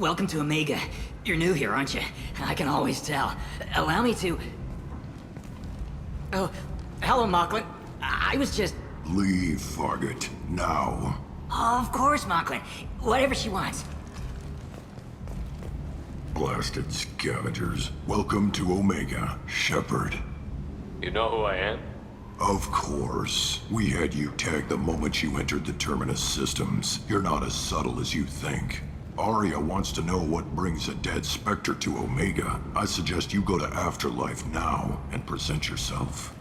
welcome to Omega. You're new here, aren't you? I can always tell. Allow me to... Oh, hello, Mocklin. I was just... Leave, Fargate. Now. Oh, of course, Mocklin. Whatever she wants. Blasted scavengers. Welcome to Omega, Shepard. You know who I am? Of course. We had you tagged the moment you entered the Terminus systems. You're not as subtle as you think. Arya wants to know what brings a dead Spectre to Omega. I suggest you go to Afterlife now and present yourself.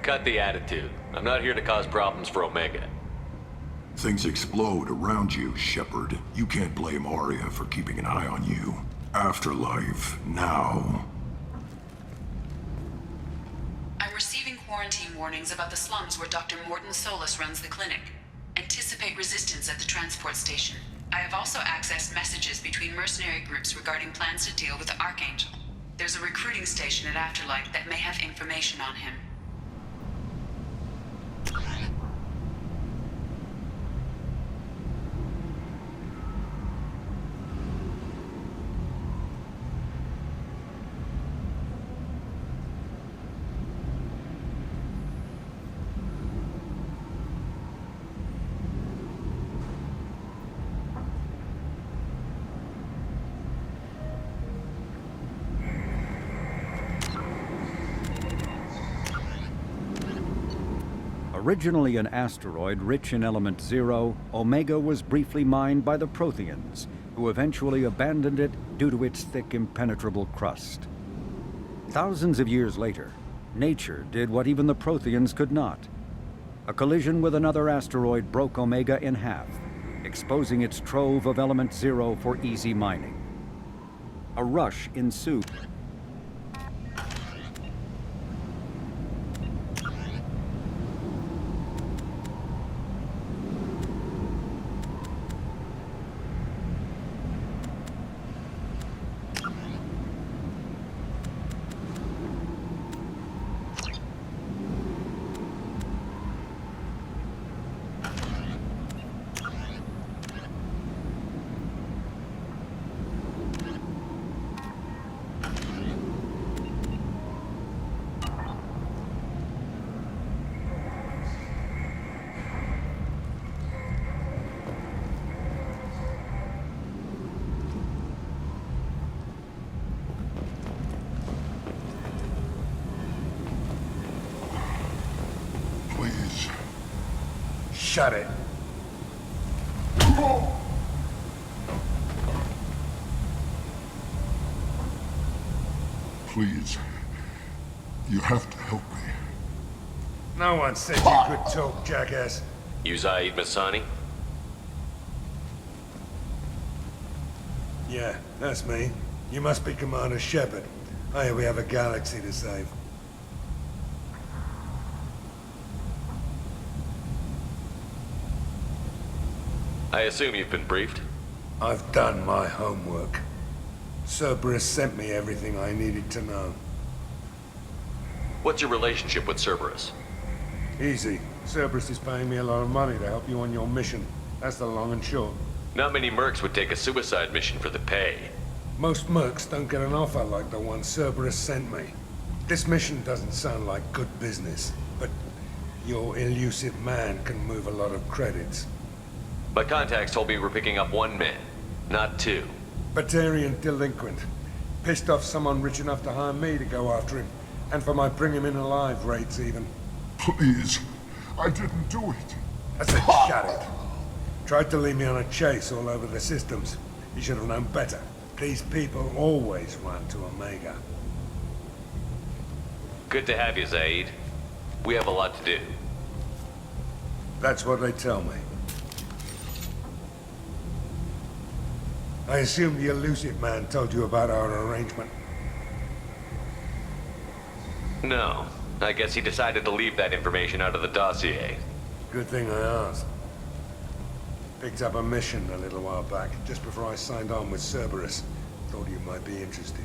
Cut the attitude. I'm not here to cause problems for Omega. Things explode around you, Shepard. You can't blame Arya for keeping an eye on you. Afterlife now. I'm receiving quarantine warnings about the slums where Dr. Morton Solus runs the clinic. Anticipate resistance at the transport station. I have also accessed messages between mercenary groups regarding plans to deal with the Archangel. There's a recruiting station at Afterlife that may have information on him. Originally an asteroid rich in element zero, Omega was briefly mined by the Protheans, who eventually abandoned it due to its thick, impenetrable crust. Thousands of years later, nature did what even the Protheans could not. A collision with another asteroid broke Omega in half, exposing its trove of element zero for easy mining. A rush ensued. Please. Shut it. Please. You have to help me. No one said you could talk, jackass. You Zaid Masani? Yeah, that's me. You must be Commander Shepard. I hear we have a galaxy to save. I assume you've been briefed? I've done my homework. Cerberus sent me everything I needed to know. What's your relationship with Cerberus? Easy. Cerberus is paying me a lot of money to help you on your mission. That's the long and short. Not many mercs would take a suicide mission for the pay. Most mercs don't get an offer like the one Cerberus sent me. This mission doesn't sound like good business, but your elusive man can move a lot of credits. My contacts told me we're picking up one man, not two. Batarian delinquent. Pissed off someone rich enough to hire me to go after him. And for my bring him in alive rates even. Please. I didn't do it. I said shut it. Tried to lead me on a chase all over the systems. He should have known better. These people always run to Omega. Good to have you, Zaid. We have a lot to do. That's what they tell me. I assume the elusive man told you about our arrangement. No. I guess he decided to leave that information out of the dossier. Good thing I asked. Picked up a mission a little while back, just before I signed on with Cerberus. Thought you might be interested.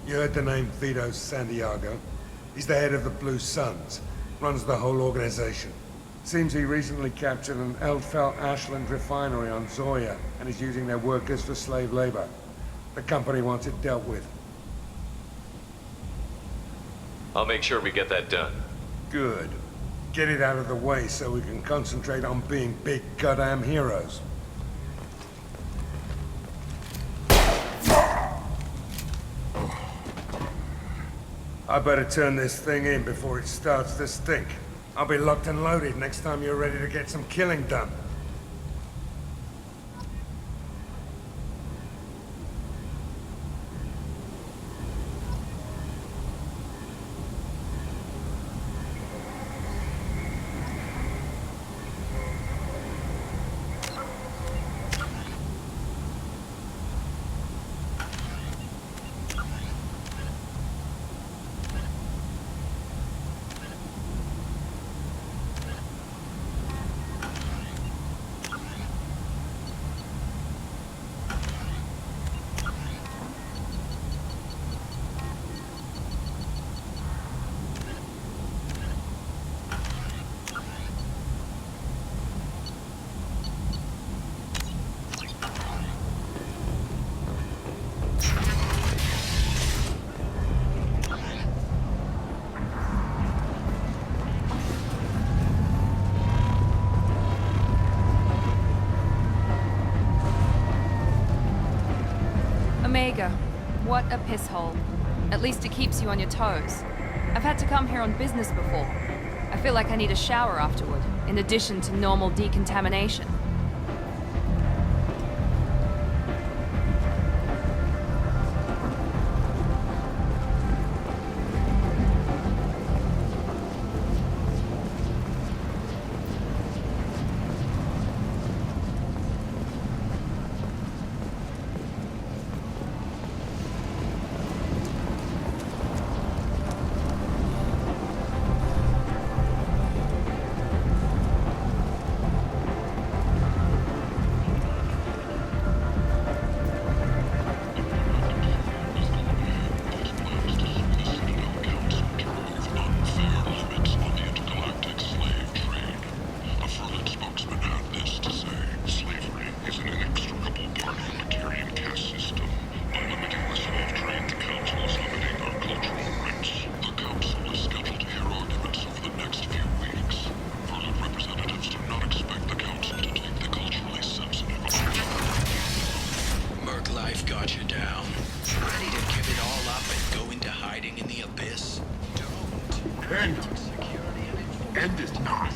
You heard the name Vito Santiago? He's the head of the Blue Suns. Runs the whole organization. Seems he recently captured an Eldfell Ashland refinery on Zoya and is using their workers for slave labor. The company wants it dealt with. I'll make sure we get that done. Good. Get it out of the way so we can concentrate on being big goddamn heroes. I better turn this thing in before it starts to stink. I'll be locked and loaded next time you're ready to get some killing done. Omega, what a piss hole. At least it keeps you on your toes. I've had to come here on business before. I feel like I need a shower afterward, in addition to normal decontamination. End is not.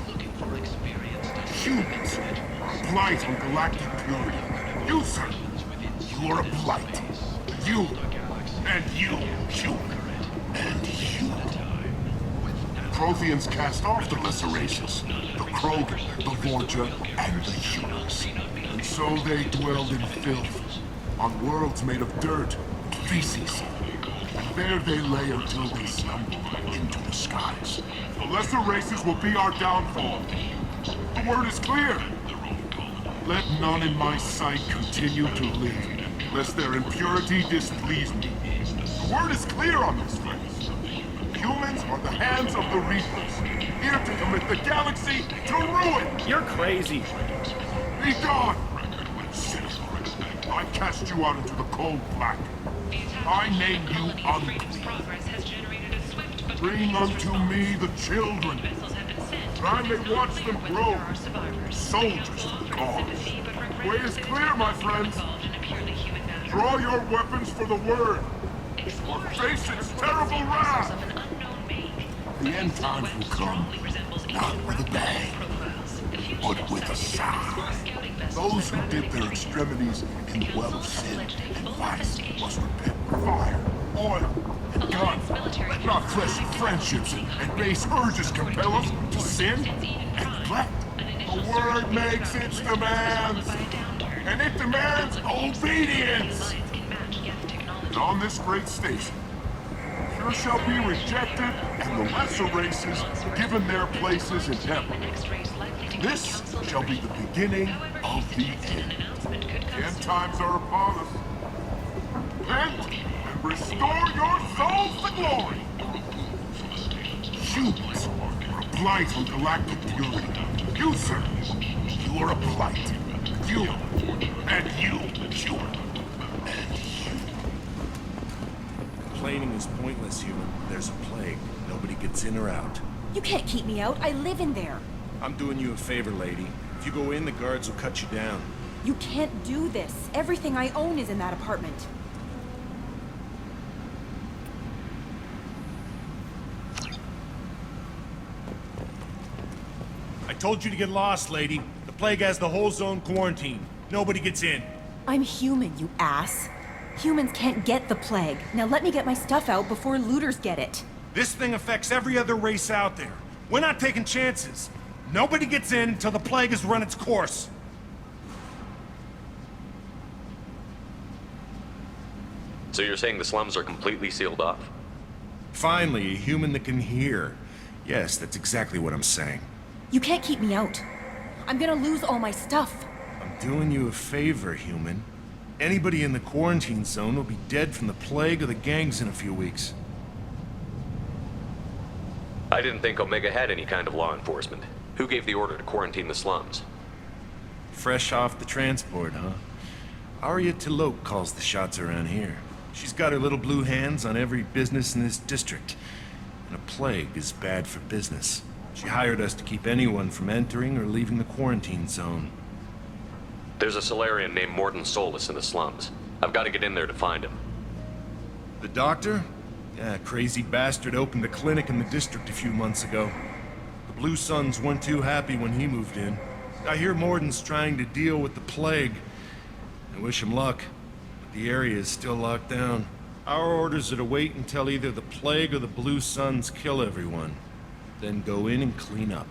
Humans are a blight on galactic purity. You, sir, you are a blight. You, and you, and you. Protheans cast off the lesser races, the Krogan, the Vorja, and the humans. And so they dwelled in filth, on worlds made of dirt and feces. And there they lay until they slumbered into the skies. The lesser races will be our downfall. The word is clear. Let none in my sight continue to live, lest their impurity displease me. The word is clear on this place. Humans are the hands of the Reapers, here to commit the galaxy to ruin! You're crazy. Be gone! Sinner, I cast you out into the cold black. I name you unclean. Bring unto me the children, that I may watch them grow. Soldiers of the cause. Way is clear, my friends. Draw your weapons for the word, or face its terrible wrath. The end times will come, not with a bang, but with a sigh. Those who dip their extremities in the well of sin and vice must repent. Fire, oil, and guns. Let not fleshly friendships and base urges compel us to sin and neglect. The word makes its demands, and it demands obedience. And on this great station, sure shall be rejected, and the lesser races given their places in heaven. This shall be the beginning of the end. The end times are upon us. Repent and restore your souls to glory. Humans are a blight on galactic purity. You, sir, you are a blight. You, and you, human. Complaining is pointless, human. There's a plague. Nobody gets in or out. You can't keep me out. I live in there. I'm doing you a favor, lady. If you go in, the guards will cut you down. You can't do this. Everything I own is in that apartment. I told you to get lost, lady. The plague has the whole zone quarantined. Nobody gets in. I'm human, you ass. Humans can't get the plague. Now let me get my stuff out before looters get it. This thing affects every other race out there. We're not taking chances. Nobody gets in until the plague has run its course. So you're saying the slums are completely sealed off? Finally, a human that can hear. Yes, that's exactly what I'm saying. You can't keep me out. I'm gonna lose all my stuff. I'm doing you a favor, human. Anybody in the quarantine zone will be dead from the plague or the gangs in a few weeks. I didn't think Omega had any kind of law enforcement. Who gave the order to quarantine the slums? Fresh off the transport, huh? Arya T'Loak calls the shots around here. She's got her little blue hands on every business in this district. And a plague is bad for business. She hired us to keep anyone from entering or leaving the quarantine zone. There's a Solarian named Mordin Solus in the slums. I've got to get in there to find him. The doctor? Yeah, crazy bastard opened a clinic in the district a few months ago. The Blue Suns weren't too happy when he moved in. I hear Mordin's trying to deal with the plague. I wish him luck, but the area is still locked down. Our orders are to wait until either the plague or the Blue Suns kill everyone. Then go in and clean up.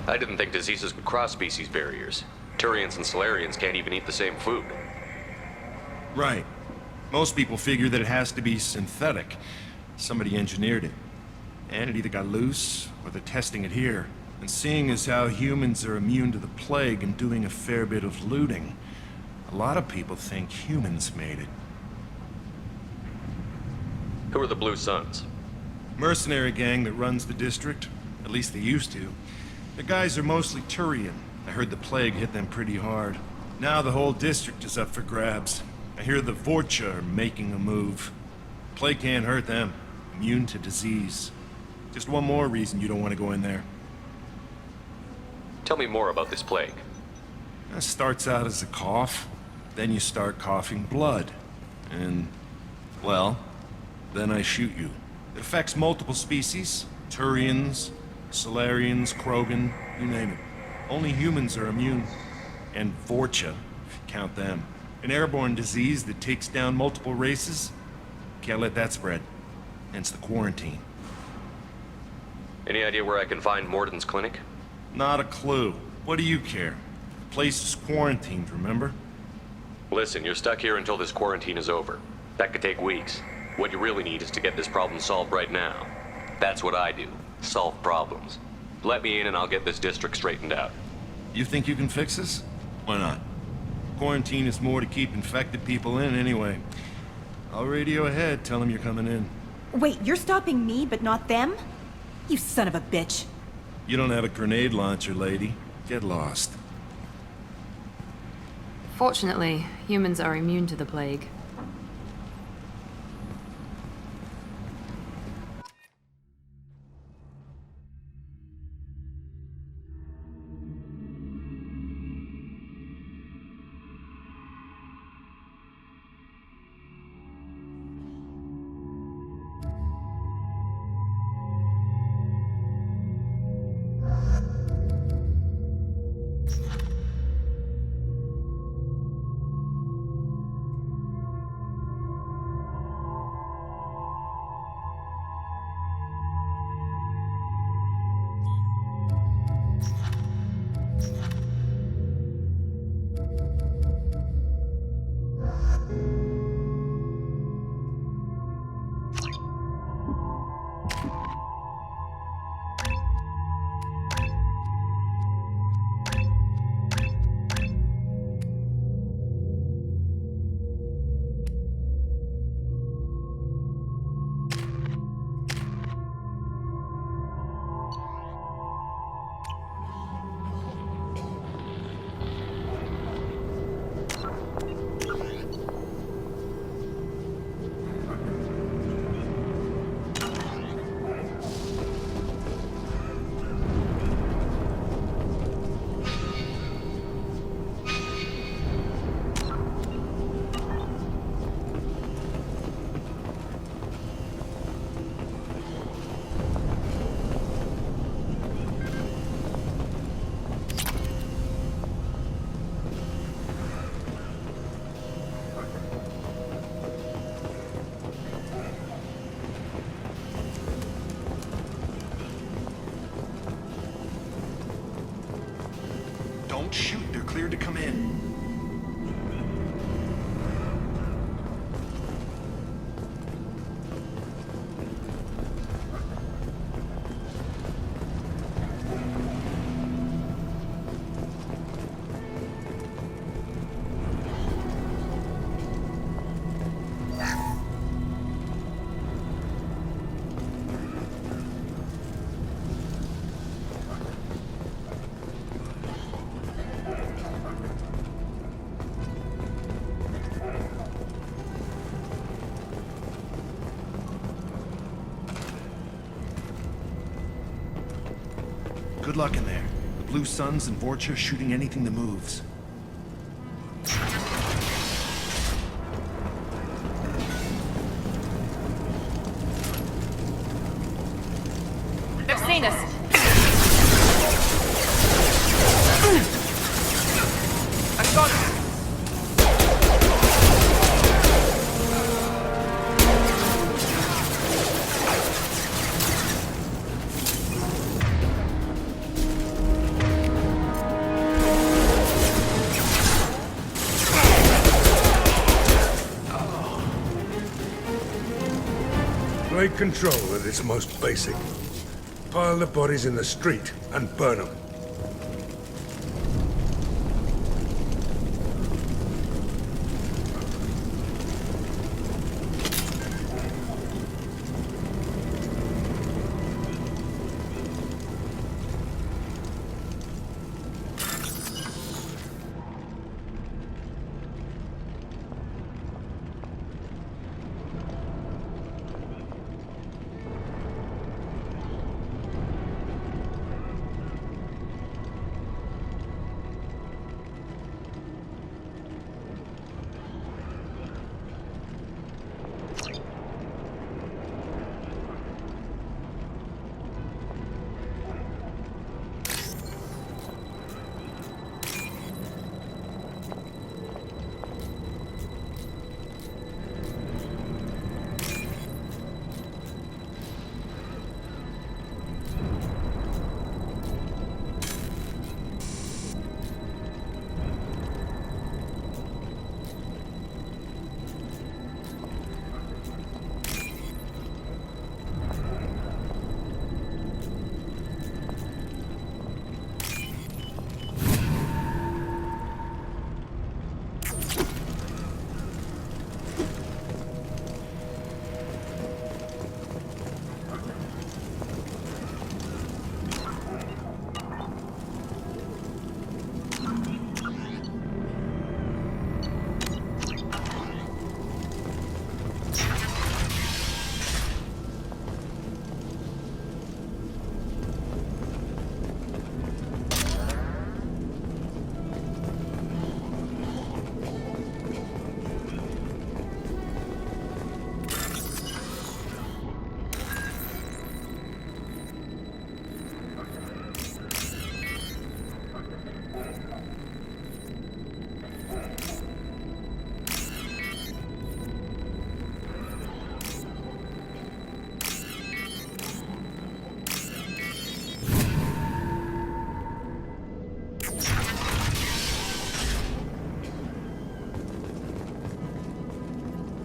I didn't think diseases could cross species barriers. Turians and Solarians can't even eat the same food. Right. Most people figure that it has to be synthetic. Somebody engineered it. And it either got loose, or they're testing it here. And seeing as how humans are immune to the plague and doing a fair bit of looting, a lot of people think humans made it. Who are the Blue Suns? Mercenary gang that runs the district. At least they used to. The guys are mostly Turian. I heard the plague hit them pretty hard. Now the whole district is up for grabs. I hear the Vorcha are making a move. Plague can't hurt them. Immune to disease. Just one more reason you don't want to go in there. Tell me more about this plague. It starts out as a cough. Then you start coughing blood. And, well, then I shoot you. It affects multiple species. Turians, Solarians, Krogan, you name it. Only humans are immune. And Vorcha, if you count them. An airborne disease that takes down multiple races. Can't let that spread. Hence the quarantine. Any idea where I can find Mordin's clinic? Not a clue. What do you care? The place is quarantined, remember? Listen, you're stuck here until this quarantine is over. That could take weeks. What you really need is to get this problem solved right now. That's what I do. Solve problems. Let me in and I'll get this district straightened out. You think you can fix this? Why not? Quarantine is more to keep infected people in anyway. I'll radio ahead, tell them you're coming in. Wait, you're stopping me, but not them? You son of a bitch. You don't have a grenade launcher, lady. Get lost. Fortunately, humans are immune to the plague. Good luck in there. The Blue Suns and Vorcha shooting anything that moves. They've seen us. I got it. Blade control at its most basic. Pile the bodies in the street and burn them.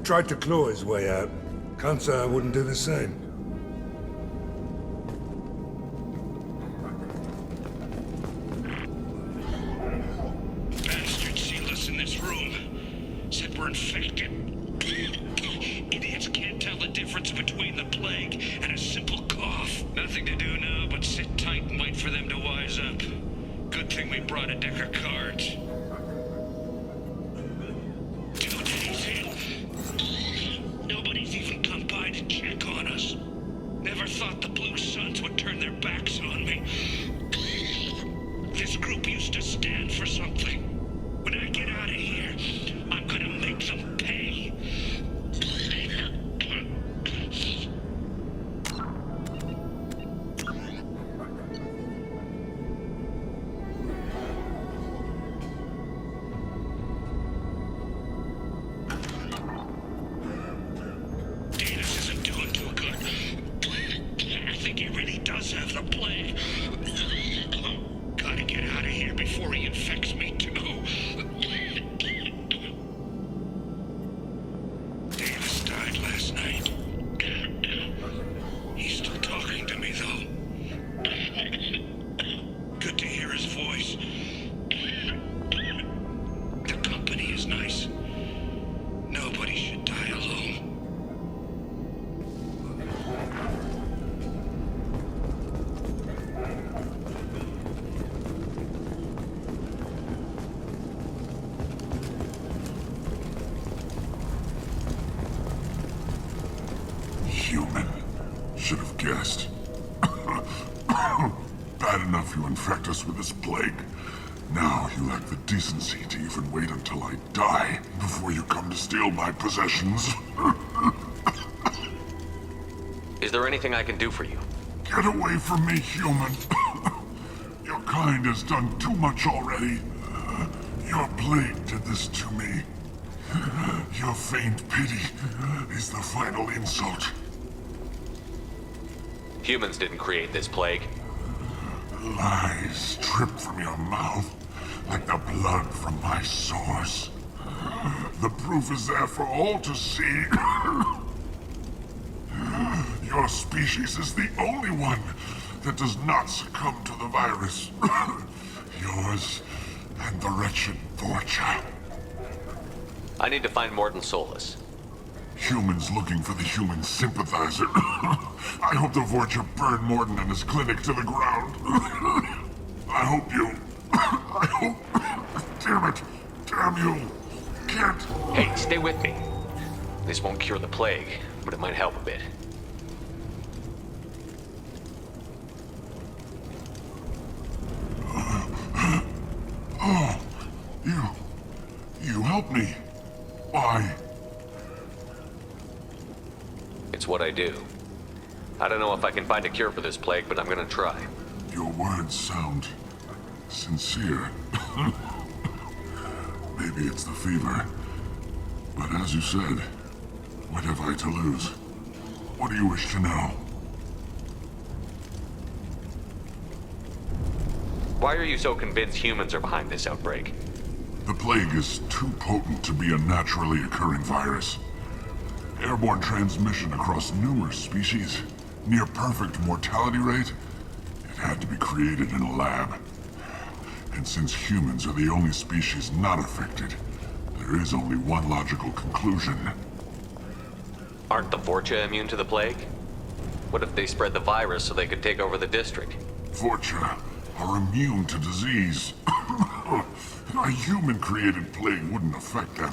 Tried to claw his way out. Can't say I wouldn't do the same. Bastards sealed us in this room. Said we're infected. Idiots can't tell the difference between the plague and a simple cough. Nothing to do now but sit tight and wait for them to wise up. Good thing we brought a deck of cards. 2 days in. Nobody's even come by to check on us. Never thought the Blue Suns would turn their backs on me. This group used to stand for something. When I get out of here, I'm gonna make them pay. Davis isn't doing too good. I think he really does have the plague. Gotta get out of here before he infects me too. Davis died last night. He's still talking to me though. Good to hear his voice. The company is nice. Nobody should die alone. Human. Should have guessed. Bad enough if you infect us with this plague. Now you lack the decency to even wait until I die before you come to steal my possessions. Is there anything I can do for you? Get away from me, human. Your kind has done too much already. Your plague did this to me. Your feigned pity is the final insult. Humans didn't create this plague. Lies drip from your mouth like the blood from my sores. The proof is there for all to see. Your species is the only one that does not succumb to the virus. Yours and the wretched Vorcha. I need to find Morton Solus. Humans looking for the human sympathizer. I hope the Vorcha burn Morton and his clinic to the ground. I hope you... I hope... Damn it! Damn you! Can't... Hey, stay with me. This won't cure the plague, but it might help a bit. Oh, you helped me. Why? It's what I do. I don't know if I can find a cure for this plague, but I'm gonna try. Your words sound sincere. Maybe it's the fever. But as you said, what have I to lose? What do you wish to know? Why are you so convinced humans are behind this outbreak? The plague is too potent to be a naturally occurring virus. Airborne transmission across numerous species, near perfect mortality rate. It had to be created in a lab. And since humans are the only species not affected, there is only one logical conclusion. Aren't the Vorcha immune to the plague? What if they spread the virus so they could take over the district? Vorcha are immune to disease. A human-created plague wouldn't affect them.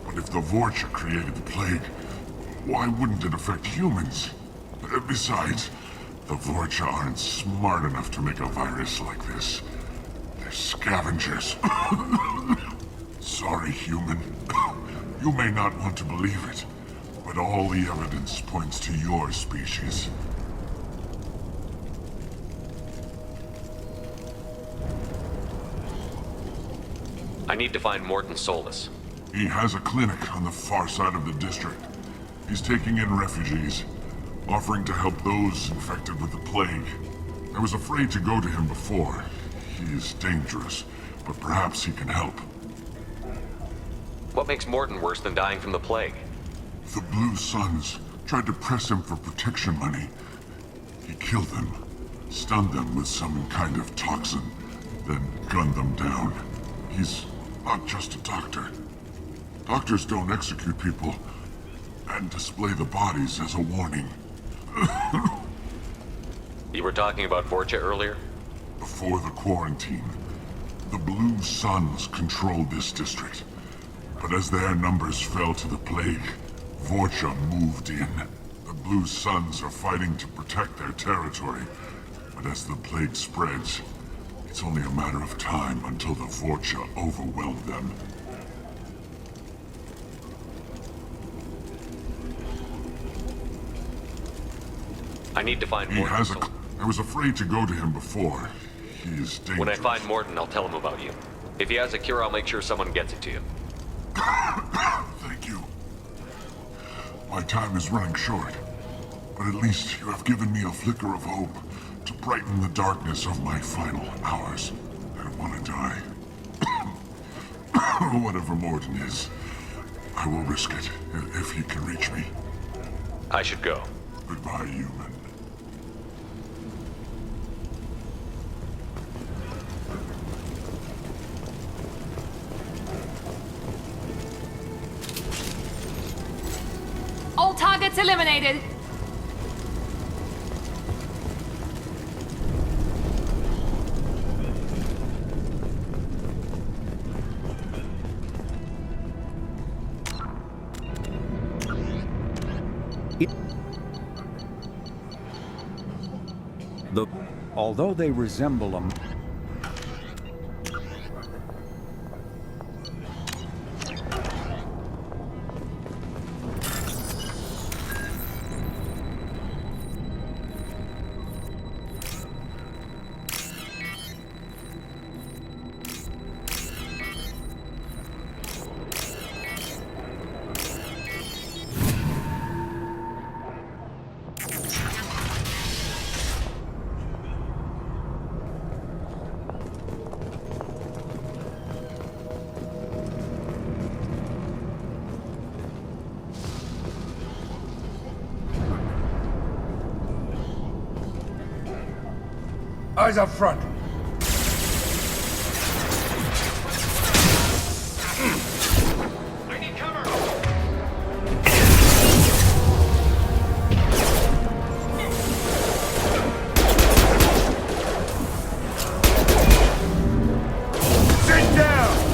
But if the Vorcha created the plague, why wouldn't it affect humans? Besides, the Vorcha aren't smart enough to make a virus like this. They're scavengers. Sorry, human. You may not want to believe it, but all the evidence points to your species. I need to find Morton Solus. He has a clinic on the far side of the district. He's taking in refugees, offering to help those infected with the plague. I was afraid to go to him before. He is dangerous, but perhaps he can help. What makes Morton worse than dying from the plague? The Blue Suns tried to press him for protection money. He killed them, stunned them with some kind of toxin, then gunned them down. He's not just a doctor. Doctors don't execute people and display the bodies as a warning. You were talking about Vorcha earlier? Before the quarantine, the Blue Suns controlled this district. But as their numbers fell to the plague, Vorcha moved in. The Blue Suns are fighting to protect their territory. But as the plague spreads, it's only a matter of time until the Vorcha overwhelm them. I need to find Morton. I was afraid to go to him before. He is dangerous. When I find Morton, I'll tell him about you. If he has a cure, I'll make sure someone gets it to you. Thank you. My time is running short, but at least you have given me a flicker of hope to brighten the darkness of my final hours. I don't want to die. Whatever Morton is, I will risk it if he can reach me. I should go. Goodbye, human. All targets eliminated. Although they resemble a Eyes up front. I need cover! Sit down!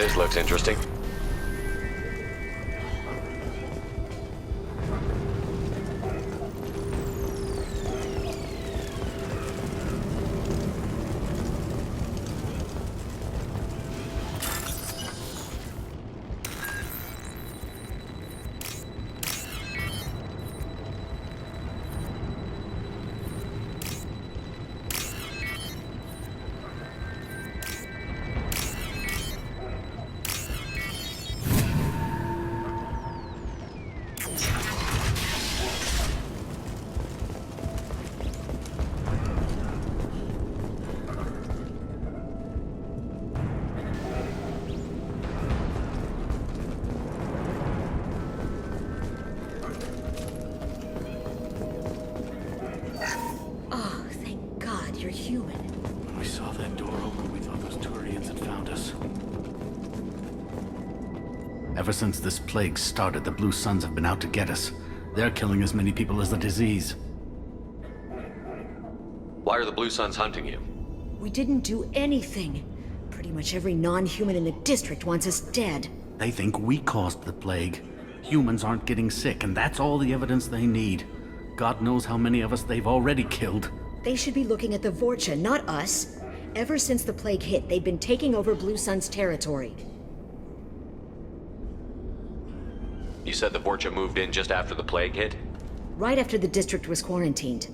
This looks interesting. We saw that door open, we thought those Turians had found us. Ever since this plague started, the Blue Suns have been out to get us. They're killing as many people as the disease. Why are the Blue Suns hunting you? We didn't do anything. Pretty much every non-human in the district wants us dead. They think we caused the plague. Humans aren't getting sick, and that's all the evidence they need. God knows how many of us they've already killed. They should be looking at the Vorcha, not us. Ever since the plague hit, they've been taking over Blue Sun's territory. You said the Vorcha moved in just after the plague hit? Right after the district was quarantined.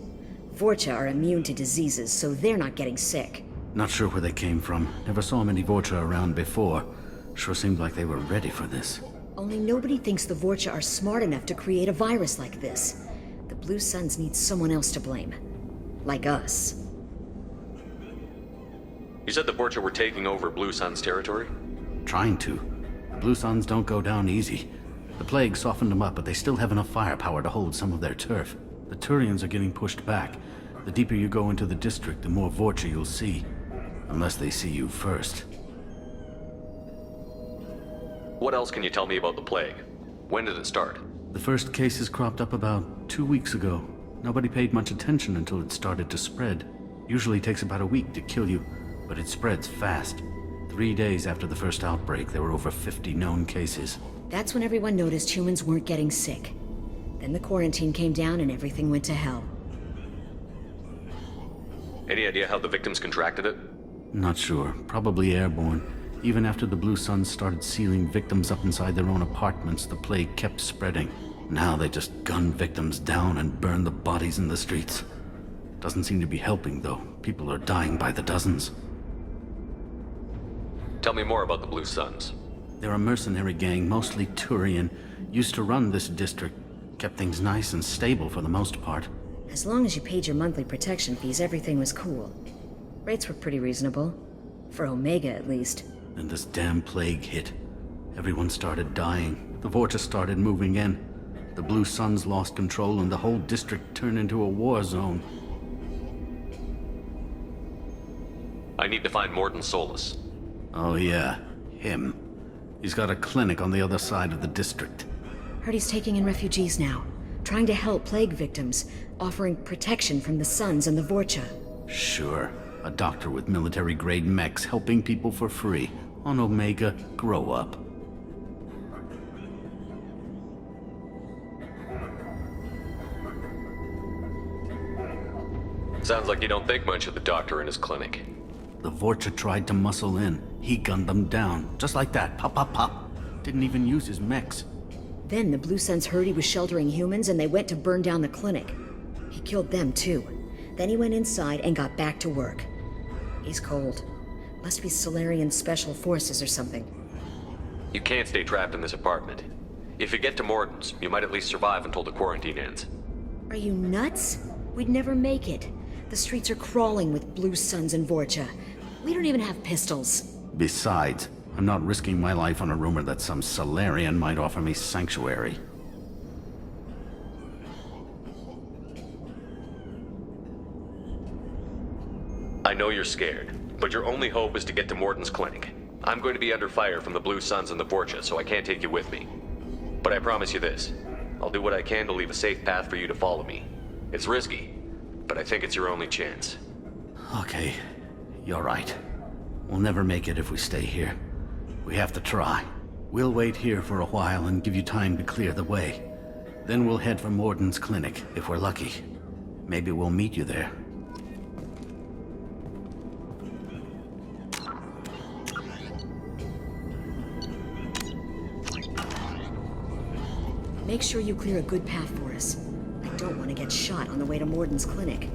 Vorcha are immune to diseases, so they're not getting sick. Not sure where they came from. Never saw many Vorcha around before. Sure seemed like they were ready for this. Only nobody thinks the Vorcha are smart enough to create a virus like this. The Blue Suns need someone else to blame. Like us. You said the Vorcha were taking over Blue Sun's territory? Trying to. The Blue Suns don't go down easy. The plague softened them up, but they still have enough firepower to hold some of their turf. The Turians are getting pushed back. The deeper you go into the district, the more Vorcha you'll see. Unless they see you first. What else can you tell me about the plague? When did it start? The first cases cropped up about 2 weeks ago. Nobody paid much attention until it started to spread. Usually takes about a week to kill you, but it spreads fast. 3 days after the first outbreak, there were over 50 known cases. That's when everyone noticed humans weren't getting sick. Then the quarantine came down and everything went to hell. Any idea how the victims contracted it? Not sure. Probably airborne. Even after the Blue Suns started sealing victims up inside their own apartments, the plague kept spreading. Now they just gun victims down and burn the bodies in the streets. Doesn't seem to be helping, though. People are dying by the dozens. Tell me more about the Blue Suns. They're a mercenary gang, mostly Turian. Used to run this district. Kept things nice and stable for the most part. As long as you paid your monthly protection fees, everything was cool. Rates were pretty reasonable. For Omega, at least. Then this damn plague hit. Everyone started dying. The Vorcha started moving in. The Blue Suns lost control and the whole district turned into a war zone. I need to find Mordin Solus. Oh yeah, him. He's got a clinic on the other side of the district. Heard he's taking in refugees now. Trying to help plague victims. Offering protection from the Suns and the Vorcha. Sure. A doctor with military-grade mechs helping people for free. On Omega, grow up. Sounds like you don't think much of the doctor in his clinic. The Vorcha tried to muscle in. He gunned them down. Just like that. Pop, pop, pop. Didn't even use his mechs. Then the Blue Suns heard he was sheltering humans and they went to burn down the clinic. He killed them too. Then he went inside and got back to work. He's cold. Must be Solarian Special Forces or something. You can't stay trapped in this apartment. If you get to Mordin's, you might at least survive until the quarantine ends. Are you nuts? We'd never make it. The streets are crawling with Blue Suns and Vorcha. We don't even have pistols. Besides, I'm not risking my life on a rumor that some Solarian might offer me sanctuary. I know you're scared, but your only hope is to get to Mordin's clinic. I'm going to be under fire from the Blue Suns and the Vorcha, so I can't take you with me. But I promise you this. I'll do what I can to leave a safe path for you to follow me. It's risky, but I think it's your only chance. Okay, you're right. We'll never make it if we stay here. We have to try. We'll wait here for a while and give you time to clear the way. Then we'll head for Morden's clinic, if we're lucky. Maybe we'll meet you there. Make sure you clear a good path for us. I don't want to get shot on the way to Morden's clinic.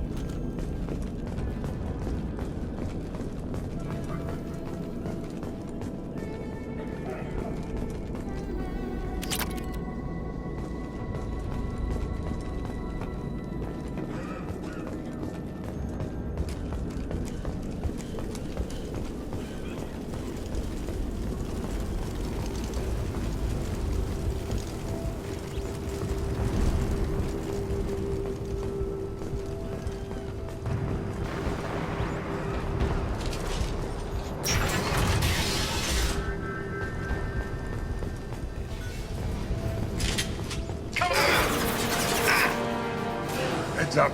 Heads up.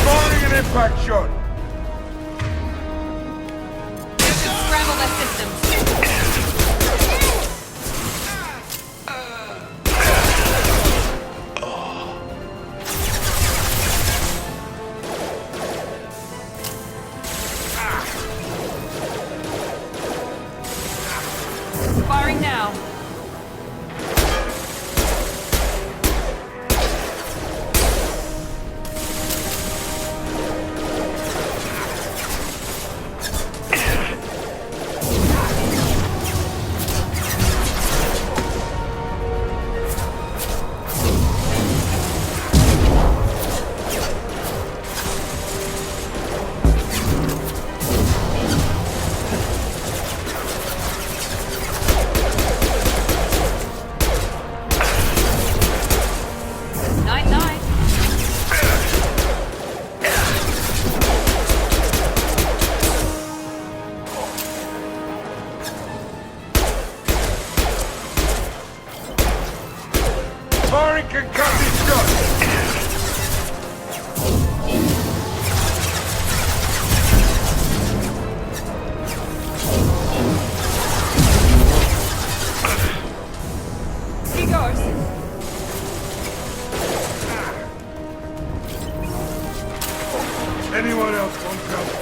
Firing an impact shot. Scramble their systems. Firing now. Night-night. Firing concussive shot. He goes. Anyone else want cover?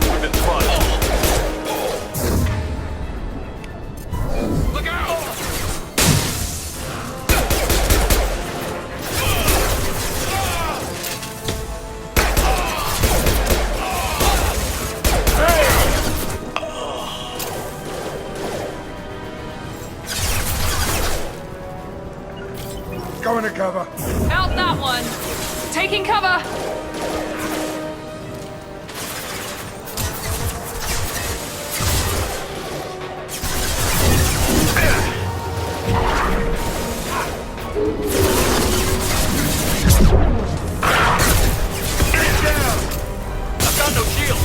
We've been spotted. Look out! Going to cover. Out that one. Taking cover. I've got no shield.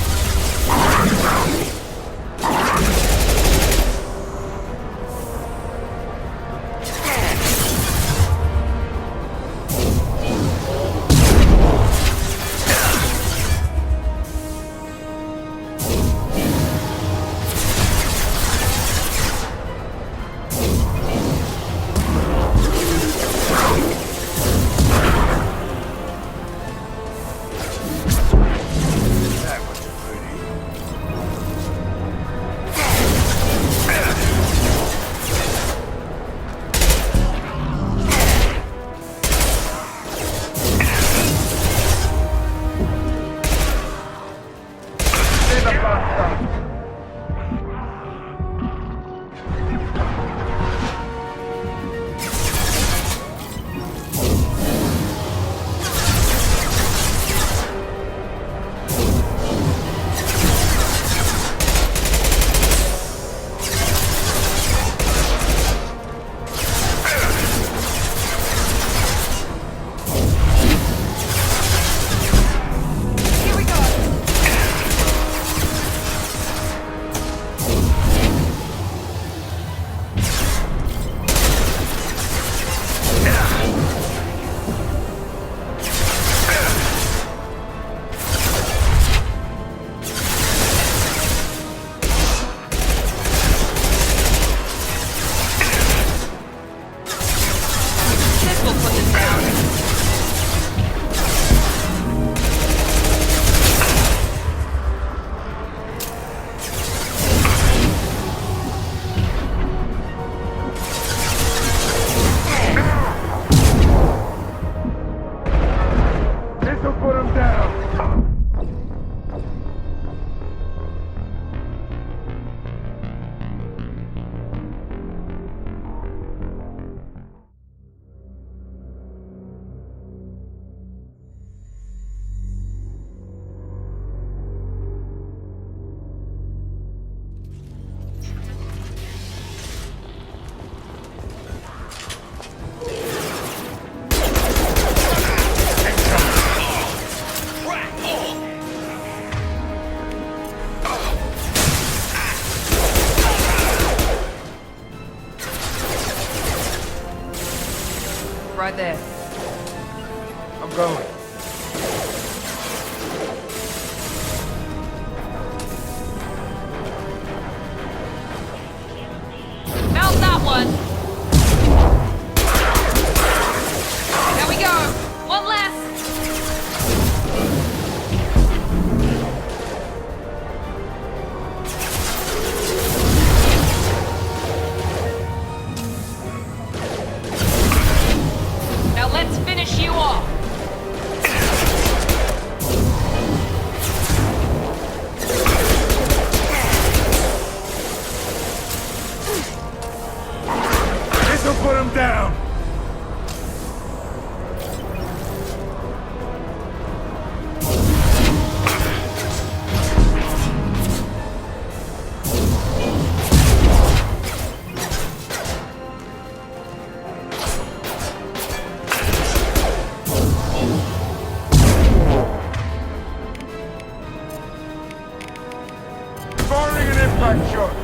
him down! Right there. I'm going. Found that one! There we go! One less! Now let's finish you off! This'll put him down! Firing an impact shot!